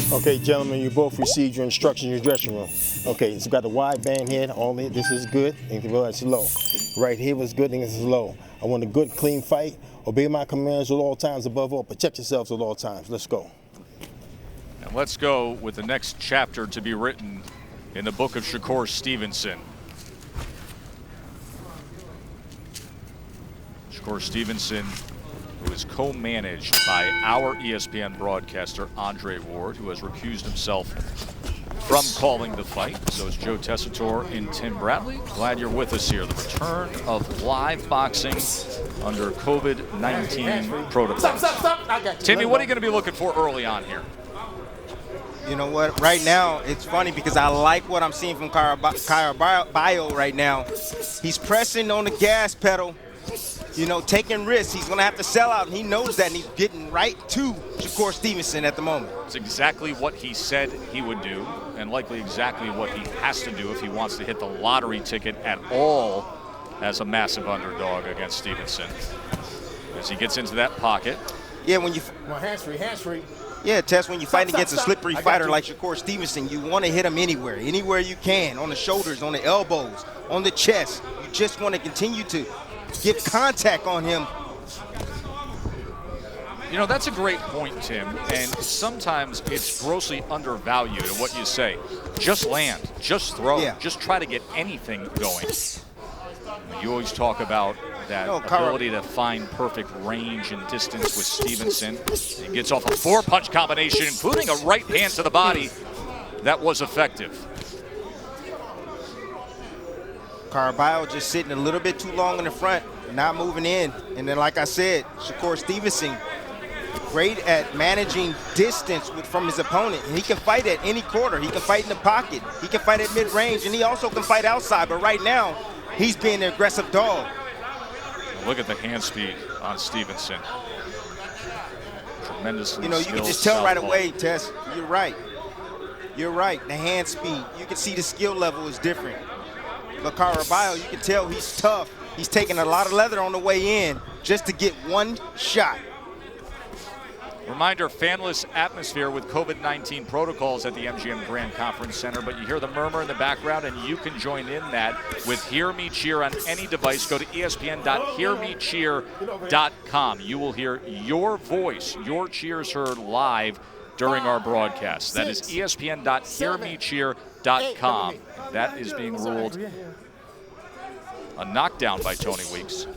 Okay, gentlemen, you both received your instructions in your dressing room. Okay, it's got a wide band head only. This is good. And it's low. Right here was good and this is low. I want a good, clean fight. Obey my commands at all times. Above all, protect yourselves at all times. Let's go. And let's go with the next chapter to be written in the book of Shakur Stevenson. Shakur Stevenson, who is co-managed by our ESPN broadcaster, Andre Ward, who has recused himself from calling the fight. So is Joe Tessitore and Tim Bradley. Glad you're with us here. The return of live boxing under COVID-19 protocols. Timmy, what are you going to be looking for early on here? You know what? Right now, it's funny because I like what I'm seeing from Caraballo right now. He's pressing on the gas pedal. You know, taking risks. He's going to have to sell out, and he knows that, and he's getting right to Shakur Stevenson at the moment. It's exactly what he said he would do, and likely exactly what he has to do if he wants to hit the lottery ticket at all as a massive underdog against Stevenson. As he gets into that pocket. Yeah, when you... Hands free. Yeah, Tess, when you fight against a slippery fighter like Shakur Stevenson, you want to hit him anywhere you can, on the shoulders, on the elbows, on the chest. You just want to continue to get contact on him. You know, that's a great point, Tim, and sometimes it's grossly undervalued in what you say. Just land, just throw, just try to get anything going. You always talk about that ability to find perfect range and distance with Stevenson. He gets off a 4-punch combination, including a right hand to the body. That was effective. Caraballo just sitting a little bit too long in the front, not moving in. And then, like I said, Shakur Stevenson, great at managing distance from his opponent. And he can fight at any quarter. He can fight in the pocket. He can fight at mid-range, and he also can fight outside. But right now, he's being an aggressive dog. Look at the hand speed on Stevenson. Tremendously. You know, you can just tell right away, Tess. You're right. You're right. The hand speed. You can see the skill level is different. But Caraballo, you can tell he's tough. He's taking a lot of leather on the way in just to get one shot. Reminder, fanless atmosphere with COVID-19 protocols at the MGM Grand Conference Center, but you hear the murmur in the background, and you can join in that with Hear Me Cheer on any device. Go to espn.hearmecheer.com. You will hear your voice, your cheers heard live during our broadcast. That is espn.hearmecheer.com. That is being ruled a knockdown by Tony Weeks.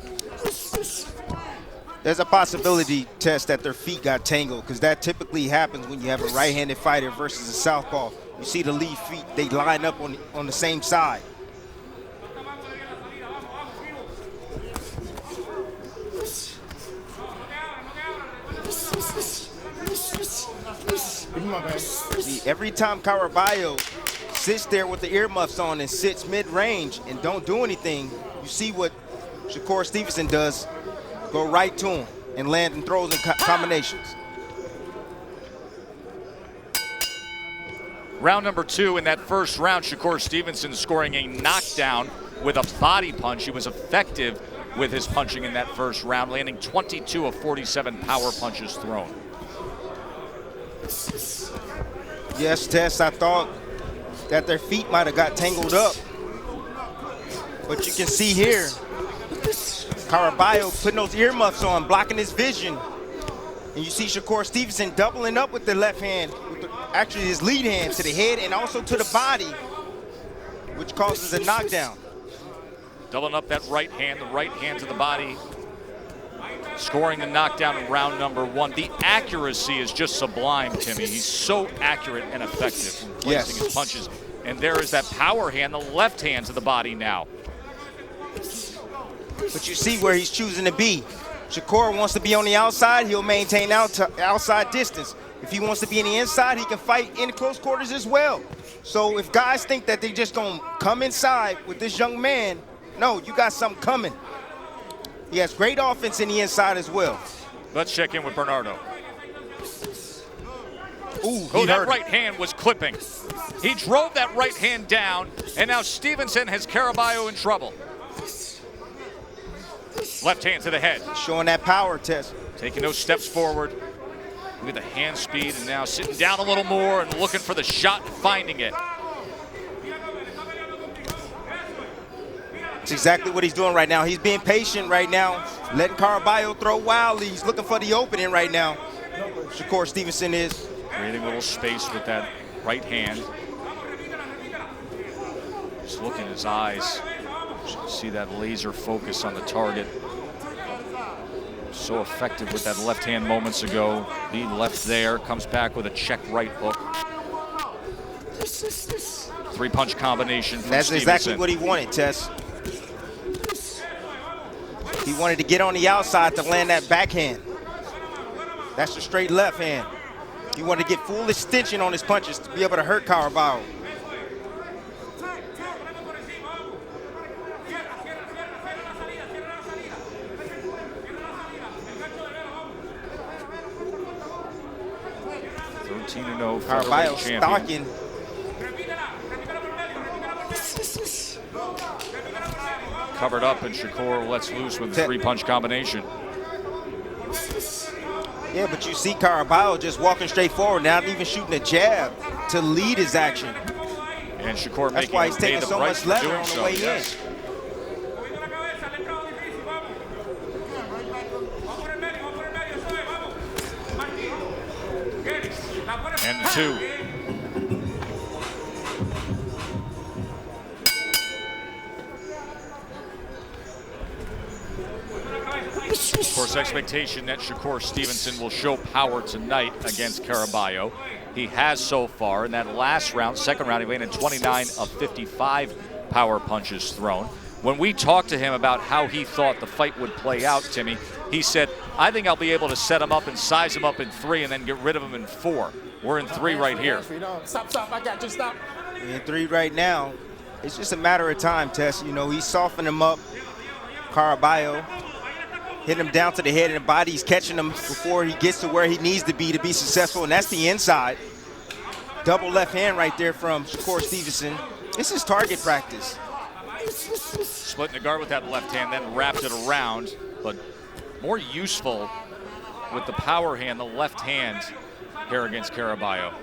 There's a possibility, Tess, that their feet got tangled, because that typically happens when you have a right-handed fighter versus a southpaw. You see the lead feet, they line up on the same side. See, every time Caraballo sits there with the earmuffs on and sits mid-range and don't do anything, you see what Shakur Stevenson does. Go right to him and land and throws and combinations. Round number 2. In that first round, Shakur Stevenson scoring a knockdown with a body punch. He was effective with his punching in that first round, landing 22 of 47 power punches thrown. Yes, Tess, I thought that their feet might have got tangled up. But you can see here, Caraballo putting those earmuffs on, blocking his vision. And you see Shakur Stevenson doubling up with the left hand, with actually his lead hand to the head and also to the body, which causes a knockdown. Doubling up that right hand, the right hand to the body, scoring the knockdown in round number 1. The accuracy is just sublime, Timmy. He's so accurate and effective in placing his punches. And there is that power hand, the left hand to the body now. But you see where he's choosing to be. Shakur wants to be on the outside, he'll maintain outside distance. If he wants to be in the inside, he can fight in close quarters as well. So if guys think that they just gonna come inside with this young man, no, you got something coming. He has great offense in the inside as well. Let's check in with Bernardo. Ooh, that right hand was clipping. He drove that right hand down, and now Stevenson has Caraballo in trouble. Left hand to the head. Showing that power, Tess. Taking those steps forward. Look at the hand speed, and now sitting down a little more and looking for the shot and finding it. That's exactly what he's doing right now. He's being patient right now, letting Caraballo throw wildly. He's looking for the opening right now. Shakur Stevenson is. Creating a little space with that right hand. Just look in his eyes. See that laser focus on the target. So effective with that left hand moments ago. Lead left there, comes back with a check right hook. Three-punch combination from That's Stevenson. exactly what he wanted, Tess. He wanted to get on the outside to land that backhand. That's the straight left hand. He wanted to get full extension on his punches to be able to hurt Caraballo. Caraballo stalking. Covered up, and Shakur lets loose with a three-punch combination. Yeah, but you see Caraballo just walking straight forward, not even shooting a jab to lead his action. And Shakur That's making why he's him pay taking the so price much for leather doing on the so. way Yes. And the two. Of course, expectation that Shakur Stevenson will show power tonight against Caraballo. He has so far. In that last round, second round, he landed 29 of 55 power punches thrown. When we talked to him about how he thought the fight would play out, Timmy, he said, I think I'll be able to set him up and size him up in 3 and then get rid of him in 4. We're in 3 right here. Stop, I got you, stop. In 3 right now. It's just a matter of time, Tess. You know, he's softening him up. Caraballo hitting him down to the head and the body. He's catching him before he gets to where he needs to be successful, and that's the inside. Double left hand right there from Shakur Stevenson. This is target practice. Splitting the guard with that left hand, then wrapped it around, but more useful with the power hand, the left hand here against Caraballo.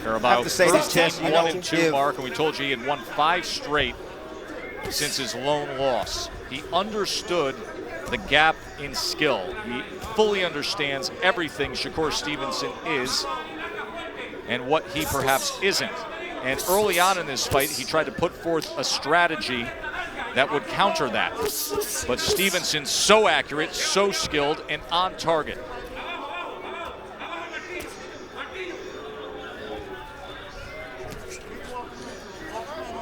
Caraballo, I have to say this, Tess, 1-2 mark, and we told you he had won 5 straight since his lone loss. He understood the gap in skill. He fully understands everything Shakur Stevenson is and what he perhaps isn't. And early on in this fight, he tried to put forth a strategy that would counter that. But Stevenson's so accurate, so skilled, and on target.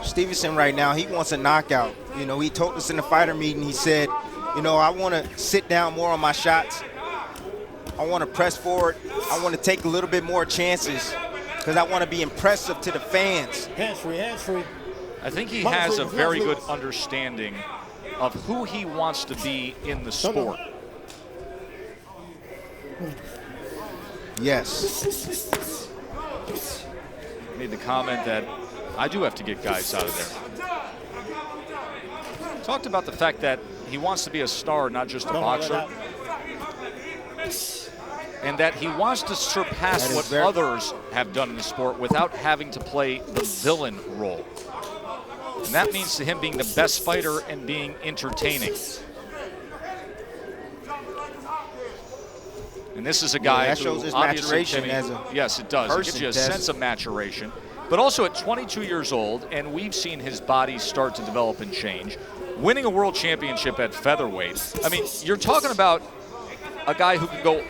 Stevenson right now, he wants a knockout. You know, he told us in the fighter meeting, he said, you know, I want to sit down more on my shots. I want to press forward. I want to take a little bit more chances because I want to be impressive to the fans. Hands free. I think he has a very good understanding of who he wants to be in the sport. Yes. Made the comment that I do have to get guys out of there. Talked about the fact that he wants to be a star, not just a boxer. And that he wants to surpass what others have done in the sport without having to play the villain role. And that means to him being the best fighter and being entertaining. And this is a guy that who shows his obviously, maturation as a yes, it does. It gives you a sense of maturation. But also at 22 years old, and we've seen his body start to develop and change, winning a world championship at featherweight. I mean, you're talking about a guy who can go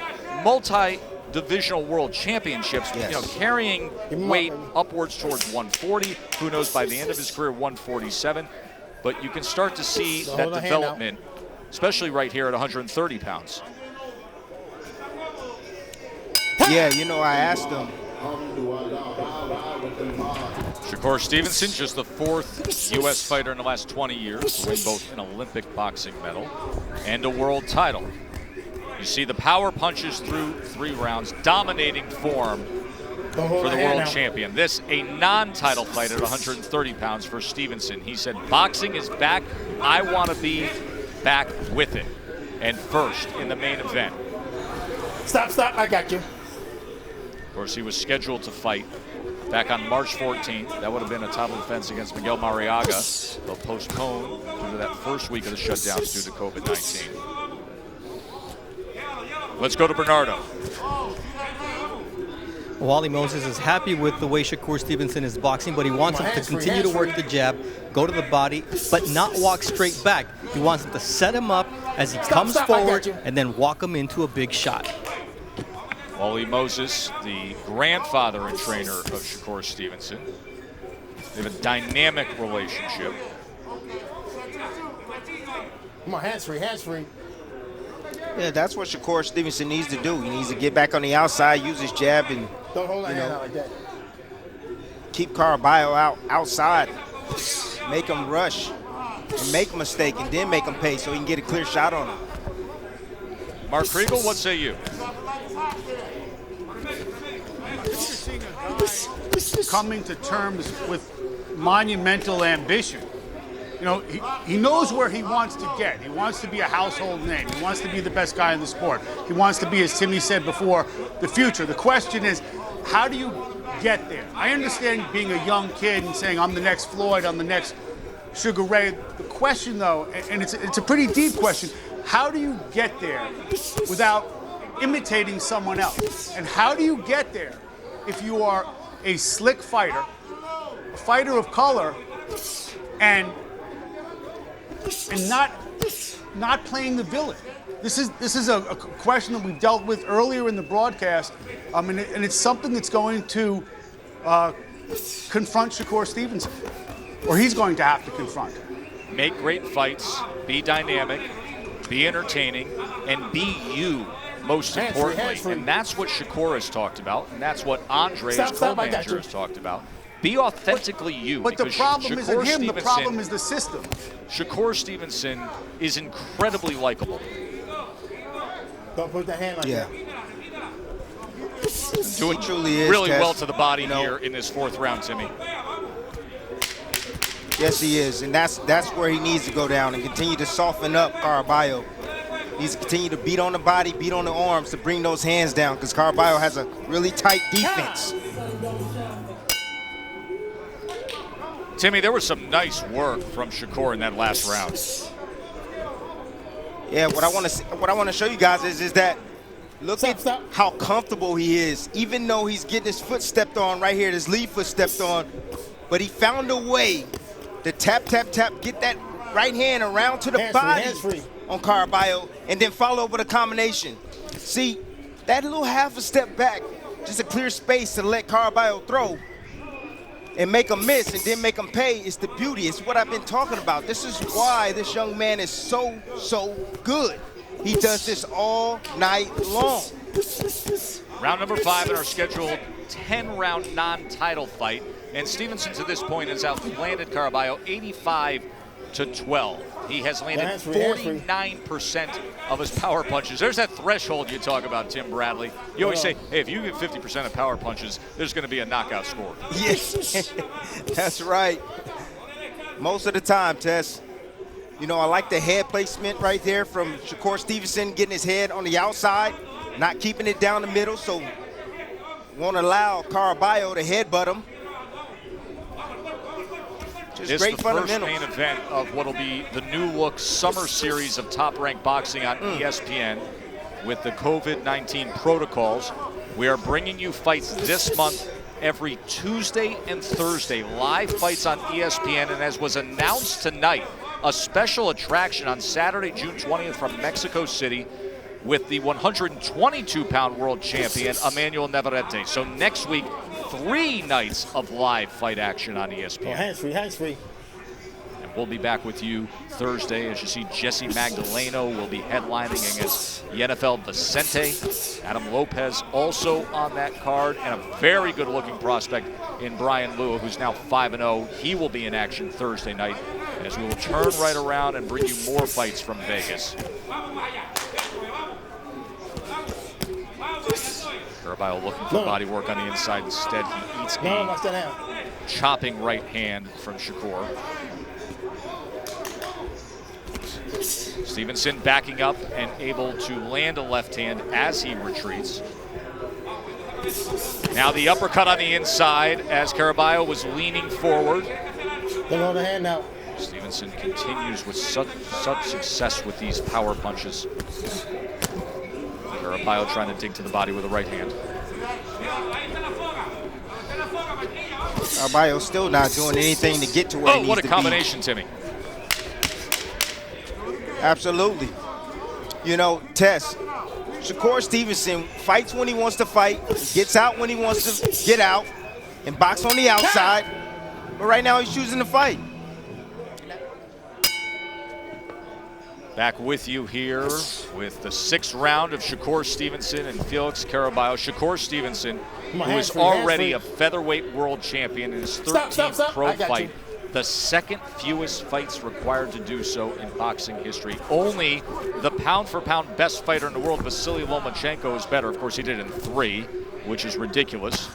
multi-divisional world championships, yes, you know, carrying weight upwards towards 140. Who knows, by the end of his career, 147. But you can start to see that development, especially right here at 130 pounds. Yeah, you know, I asked him. Shakur Stevenson, just the 4th U.S. fighter in the last 20 years to win both an Olympic boxing medal and a world title. You see the power punches through 3 rounds, dominating form for the world champion. This a non-title fight at 130 pounds for Stevenson. He said boxing is back I want to be back with it and first in the main event. Stop, I got you. Of course, he was scheduled to fight back on March 14th. That would have been a title defense against Miguel Mariaga. They'll postpone due to that first week of the shutdowns due to COVID-19. Let's go to Bernardo. Wally Moses is happy with the way Shakur Stevenson is boxing, but he wants him to continue to work the jab, go to the body, but not walk straight back. He wants him to set him up as he comes forward and then walk him into a big shot. Wally Moses, the grandfather and trainer of Shakur Stevenson. They have a dynamic relationship. Come on, hands free. Yeah, that's what Shakur Stevenson needs to do. He needs to get back on the outside, use his jab, and don't hold that hand out like that. Keep Caraballo outside. Make him rush and make a mistake, and then make him pay so he can get a clear shot on him. Mark Kriegel, what say you? You're seeing a guy coming to terms with monumental ambition. You know, he knows where he wants to get. He wants to be a household name. He wants to be the best guy in the sport. He wants to be, as Timmy said before, the future. The question is, how do you get there? I understand being a young kid and saying, I'm the next Floyd, I'm the next Sugar Ray. The question, though, and it's a pretty deep question, how do you get there without imitating someone else? And how do you get there if you are a slick fighter, a fighter of color, and not playing the villain? This is a question that we dealt with earlier in the broadcast, and it's something that's going to confront Shakur Stevenson, or he's going to have to confront. Make great fights, be dynamic, be entertaining, and be you, most importantly. And that's what Shakur has talked about, and that's what Andre, his co-manager, has talked about. Be authentically you. But the problem Shakur isn't him, Stevenson, the problem is the system. Shakur Stevenson is incredibly likable. Don't put the hand like that. Doing truly is, really Tess. well to the body here in this fourth round, Timmy. Yes, he is, and that's where he needs to go down and continue to soften up Caraballo. He needs to continue to beat on the body, beat on the arms to bring those hands down, because Caraballo has a really tight defense. Timmy, there was some nice work from Shakur in that last round. Yeah, what I want to show you guys is that look at how comfortable he is, even though he's getting his foot stepped on right here, his lead foot stepped on, but he found a way to tap, get that right hand around to the body on Caraballo, and then follow up with a combination. See, that little half a step back, just a clear space to let Caraballo throw and make him miss and then make him pay is the beauty. It's what I've been talking about. This is why this young man is so good. He does this all night long. Round number 5 in our scheduled 10-round non-title fight. And Stevenson to this point has outlanded Caraballo 85-12. He has landed 49% of his power punches. There's that threshold you talk about, Tim Bradley. You always say, hey, if you get 50% of power punches, there's going to be a knockout score. Yes, that's right. Most of the time, Tess. You know, I like the head placement right there from Shakur Stevenson, getting his head on the outside, not keeping it down the middle, so won't allow Caraballo to headbutt him. It's the first main event of what will be the new look summer series of Top Rank Boxing on ESPN with the COVID-19 protocols. We are bringing you fights this month every Tuesday and Thursday, live fights on ESPN, and as was announced tonight, a special attraction on Saturday, June 20th from Mexico City with the 122-pound world champion, Emmanuel Navarrete. So next week, 3 nights of live fight action on ESPN. Oh, hands free. And we'll be back with you Thursday. As you see, Jesse Magdaleno will be headlining against Yenifel Vicente. Adam Lopez also on that card, and a very good-looking prospect in Brian Lua, who's now 5-0. He will be in action Thursday night, as we will turn right around and bring you more fights from Vegas. Caraballo looking for body work on the inside. Instead, he eats a chopping right hand from Shakur. Stevenson backing up and able to land a left hand as he retreats. Now the uppercut on the inside as Caraballo was leaning forward. Don't hold the hand out. Stevenson continues with such success with these power punches. Caraballo trying to dig to the body with a right hand. Caraballo still not doing anything to get to where he needs to be. Oh, what a combination, Timmy. Absolutely. You know, Tess, Shakur Stevenson fights when he wants to fight, gets out when he wants to get out, and box on the outside. But right now he's choosing to fight. Back with you here with the 6th round of Shakur Stevenson and Felix Caraballo. Shakur Stevenson, who is already a featherweight world champion in his 13th pro fight. The 2nd fewest fights required to do so in boxing history. Only the pound-for-pound best fighter in the world, Vasily Lomachenko, is better. Of course, he did it in 3, which is ridiculous.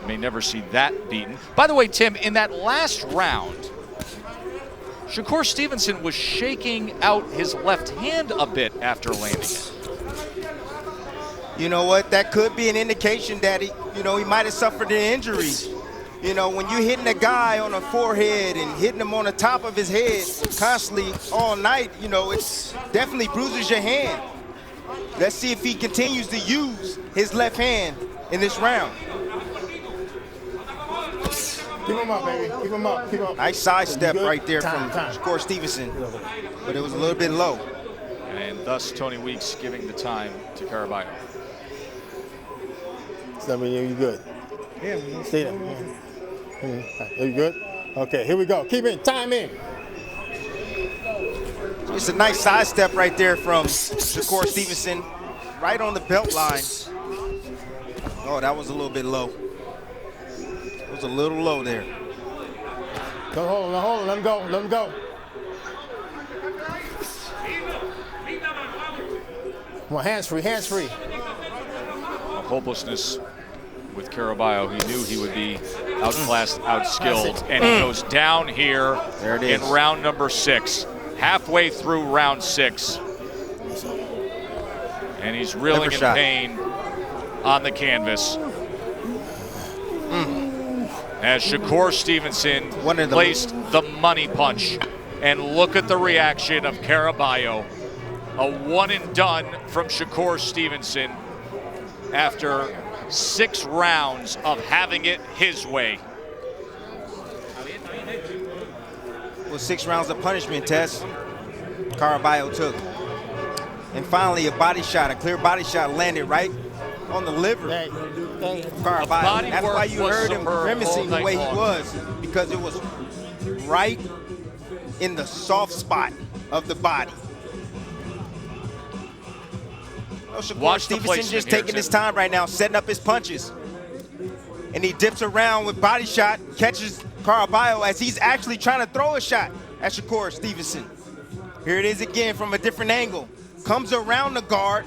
You may never see that beaten. By the way, Tim, in that last round, Shakur Stevenson was shaking out his left hand a bit after landing it. You know what? That could be an indication that he might have suffered an injury. You know, when you're hitting a guy on the forehead and hitting him on the top of his head constantly all night, you know, it definitely bruises your hand. Let's see if he continues to use his left hand in this round. Keep him up, baby. Keep him up. Keep him up. Nice sidestep right there from Shakur Stevenson, but it was a little bit low. And thus Tony Weeks giving the time to Caraballo. You good? Yeah. Stay there. Are you good? Okay, here we go. Keep it. Time in. It's a nice sidestep right there from Shakur Stevenson, right on the belt line. Oh, that was a little bit low. It was a little low there. Don't hold him. Let him go. Let him go. Come on, hands free. Hands free. A hopelessness with Caraballo. He knew he would be outclassed, outskilled, and he goes down here in round number 6, halfway through round 6. And he's reeling in pain on the canvas. As Shakur Stevenson placed the money punch. And look at the reaction of Caraballo. A one and done from Shakur Stevenson after 6 rounds of having it his way. Well, 6 rounds of punishment, Tess, Caraballo took. And finally, a body shot, a clear body shot landed right on the liver. Caraballo. That's why you heard him grimacing the way he was, because it was right in the soft spot of the body. Shakur Stevenson just taking his time right now, setting up his punches. And he dips around with body shot, catches Caraballo as he's actually trying to throw a shot at Shakur Stevenson. Here it is again from a different angle. Comes around the guard.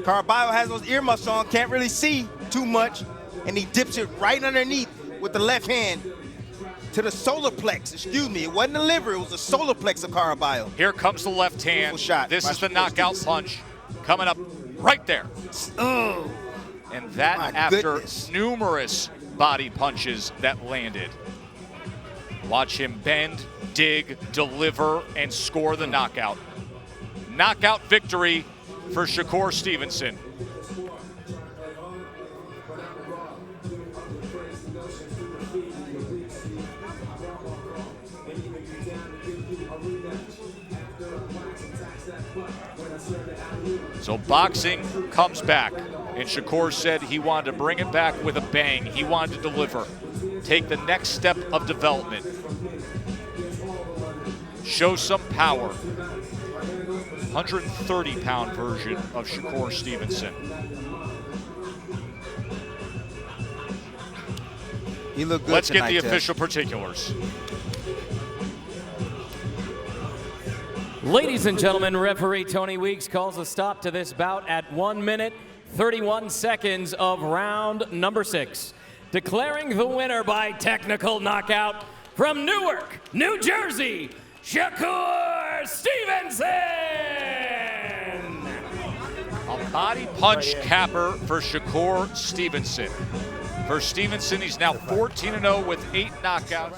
Caraballo has those earmuffs on, can't really see too much. And he dips it right underneath with the left hand to the solar plex. Excuse me, it wasn't the liver, it was the solar plex of Caraballo. Here comes the left hand. This is the knockout punch coming up right there. And that after numerous body punches that landed. Watch him bend, dig, deliver, and score the knockout. Knockout victory for Shakur Stevenson. So boxing comes back, and Shakur said he wanted to bring it back with a bang. He wanted to deliver, take the next step of development, show some power. 130-pound version of Shakur Stevenson. He looked good. Let's get the official particulars. Ladies and gentlemen, referee Tony Weeks calls a stop to this bout at 1 minute, 31 seconds of round number 6. Declaring the winner by technical knockout from Newark, New Jersey, Shakur Stevenson! A body punch capper for Shakur Stevenson. For Stevenson, he's now 14-0 with 8 knockouts.